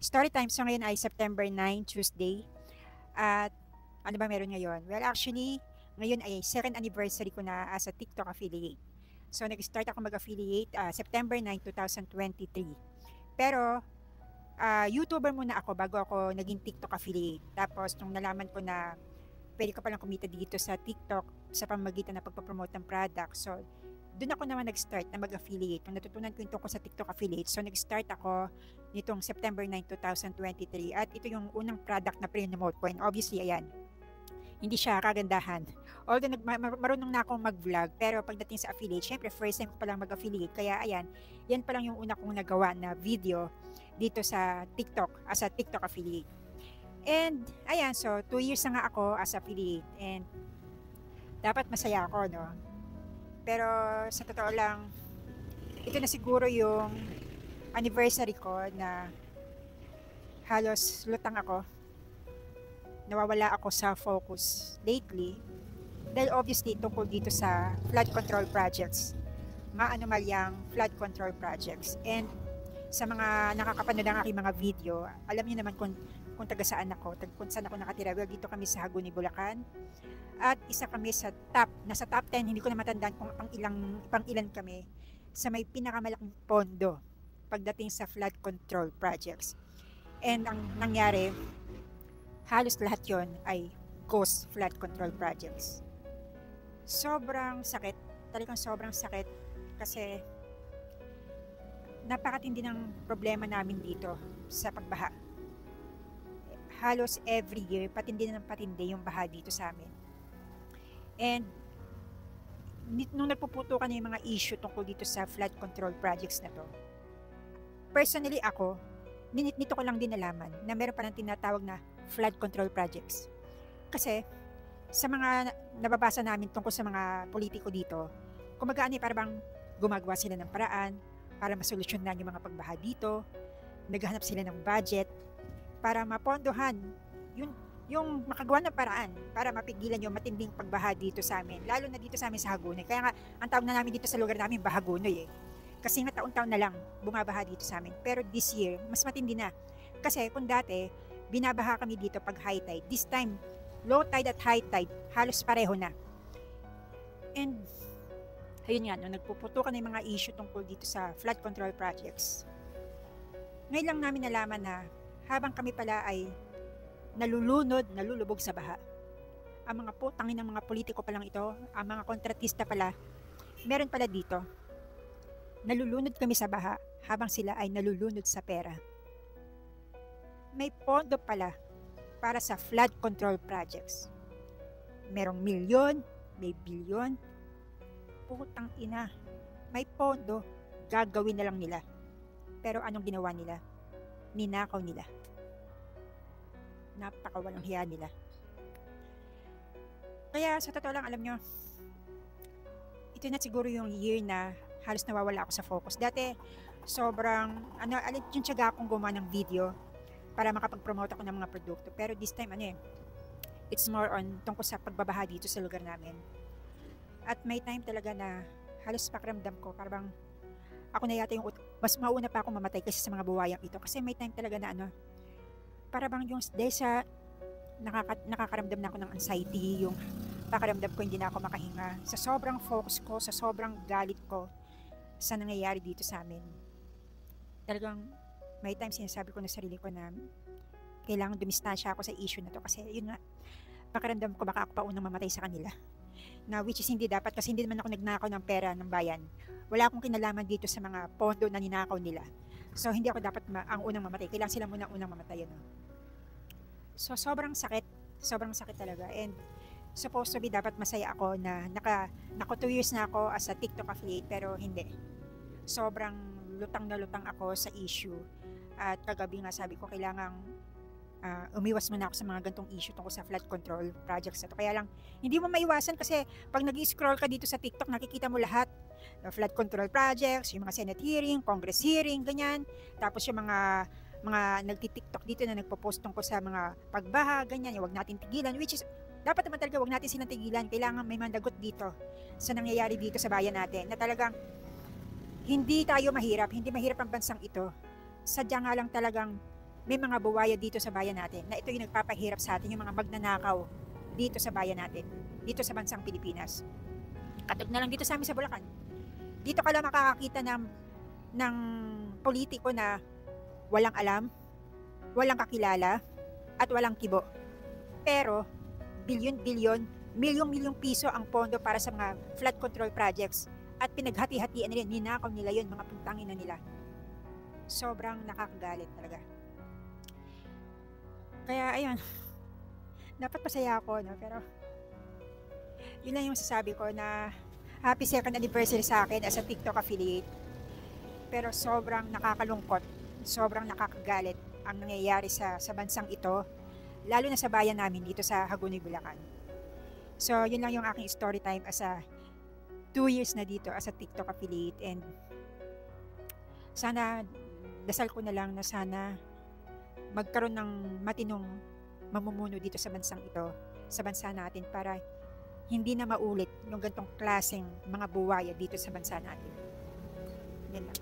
Story time. So ngayon ay September 9, Tuesday. At ano ba meron ngayon? Well, actually, ngayon ay second anniversary ko na as a TikTok affiliate. So nag-start ako mag-affiliate September 9, 2023. Pero YouTuber muna ako bago ako naging TikTok affiliate. Tapos nung nalaman ko na pwede ka palang kumita dito sa TikTok sa pamamagitan ng pagpapromote ng product. So doon ako naman nag-start na mag-affiliate. Nung natutunan ko yung tungkol sa TikTok affiliate, so nag-start ako nitong September 9, 2023. At ito yung unang product na pre-promote ko. And obviously, ayan, hindi siya kagandahan. Although marunong na akong mag-vlog, pero pagdating sa affiliate, syempre first time ko palang mag-affiliate. Kaya ayan, yan palang yung una kong nagawa na video dito sa TikTok as a TikTok affiliate. And ayan, so 2 years na nga ako as affiliate. And dapat masaya ako, no? Pero sa totoo lang, ito na siguro yung anniversary ko na halos lutang ako. Nawawala ako sa focus lately. Dahil obviously tungkol dito sa flood control projects. Maanomalyang flood control projects. And sa mga nakakapanood ng aking mga video, alam niyo naman kung taga saan ako, kung saan ako nakatira. Well, dito kami sa Hagonoy, Bulacan. At isa kami sa nasa top 10, hindi ko na matandaan kung pang ilan kami, sa may pinakamalaking pondo pagdating sa flood control projects. And ang nangyari, halos lahat yon ay ghost flood control projects. Sobrang sakit, talagang sobrang sakit kasi napakatindi ng problema namin dito sa pagbaha. Halos every year, patindi na ng patindi yung baha dito sa amin. And nung nagpuputukan na yung mga issue tungkol dito sa flood control projects na to, personally ako, nito ko lang din nalaman na meron pa ng tinatawag na flood control projects. Kasi sa mga nababasa namin tungkol sa mga politiko dito, kumagaan para bang gumagawa sila ng paraan para masolusyonan yung mga pagbaha dito, naghahanap sila ng budget para mapondohan yung makagawa ng paraan para mapigilan yung matinding pagbaha dito sa amin, lalo na dito sa amin sa Hagonoy. Kaya nga, ang tawag na namin dito sa lugar namin, Bahagonoy Kasi nga taon-taon na lang bumabaha dito sa amin. Pero this year, mas matindi na. Kasi kung dati, binabaha kami dito pag high tide. This time, low tide at high tide, halos pareho na. And, ayun nga, no, nagpuputukan ng mga issue tungkol dito sa flood control projects. Ngayon lang namin nalaman na habang kami pala ay nalulubog sa baha. Ang mga putangin ng mga politiko pa lang ito, ang mga kontratista pala, meron pala dito. Nalulunod kami sa baha habang sila ay nalulunod sa pera. May pondo pala para sa flood control projects. Merong milyon, may bilyon. Putang ina, may pondo, gagawin na lang nila. Pero anong ginawa nila? Ninakaw nila. Napakawalang hiya nila. Kaya sa totoo lang, alam nyo, ito na siguro yung year na halos nawawala ako sa focus. Dati, sobrang, yung tiyaga akong gumawa ng video para makapag-promote ako ng mga produkto. Pero this time, it's more on tungkol sa pagbabaha dito sa lugar namin. At may time talaga na halos pakiramdam ko, parang ako na yata yung, mas mauna pa ako mamatay kasi sa mga buwayang ito. Kasi may time talaga na para bang yung dahil sa nakakaramdam na ako ng anxiety, yung pakiramdam ko hindi na ako makahinga. Sa sobrang focus ko, sa sobrang galit ko sa nangyayari dito sa amin. Talagang may time sinasabi ko na sarili ko na kailangan dumistansya ako sa issue na to kasi yun nga, pakiramdam ko baka ako pa unang mamatay sa kanila. Na which is hindi dapat kasi hindi naman ako nagnakaw ng pera ng bayan. Wala akong kinalaman dito sa mga pondo na ninakaw nila. So hindi ako dapat ang unang mamatay. Kailangan sila muna unang mamatay. So sobrang sakit talaga. And supposed to be dapat masaya ako na naka 2 years na ako as a TikTok affiliate pero hindi. Sobrang lutang na lutang ako sa issue. At kagabi nga sabi ko kailangang umiwas muna ako sa mga gantong issue tungkol sa flood control projects. Kaya lang, hindi mo maiwasan kasi pag nag-scroll ka dito sa TikTok, nakikita mo lahat. Flood control projects, yung mga Senate hearing, Congress hearing, ganyan. Tapos yung mga nagti-TikTok dito na nagpo-post tungkol sa mga pagbaha, ganyan, yung wag natin tigilan, which is, dapat naman talaga wag natin silang tigilan. Kailangan may mandagot dito sa nangyayari dito sa bayan natin na talagang hindi tayo mahirap, hindi mahirap ang bansang ito. Sadya nga lang talagang may mga buwaya dito sa bayan natin na ito yung nagpapahirap sa atin, yung mga magnanakaw dito sa bayan natin, dito sa bansang Pilipinas. Katulad na lang dito sa amin sa Bulacan. Dito ka lang makakakita ng politiko na walang alam, walang kakilala, at walang kibo. Pero, bilyon-bilyon, milyong-milyong piso ang pondo para sa mga flood control projects at pinaghati-hatian nila, ninakaw nila yun, mga puntangin na nila. Sobrang nakakagalit talaga. Kaya, ayun, dapat masaya ako, no? Pero, yun lang yung masasabi ko na happy 2nd anniversary sa akin as a TikTok affiliate. Pero sobrang nakakalungkot, sobrang nakakagalit ang nangyayari sa bansang ito, lalo na sa bayan namin dito sa Hagonoy, Bulacan. So, yun lang yung aking story time as a 2 years na dito as a TikTok affiliate, and sana, dasal ko na lang na sana magkaroon ng matinong mamumuno dito sa bansang ito, sa bansa natin, para hindi na maulit yung gantong klaseng mga buwaya dito sa bansa natin. Yan lang.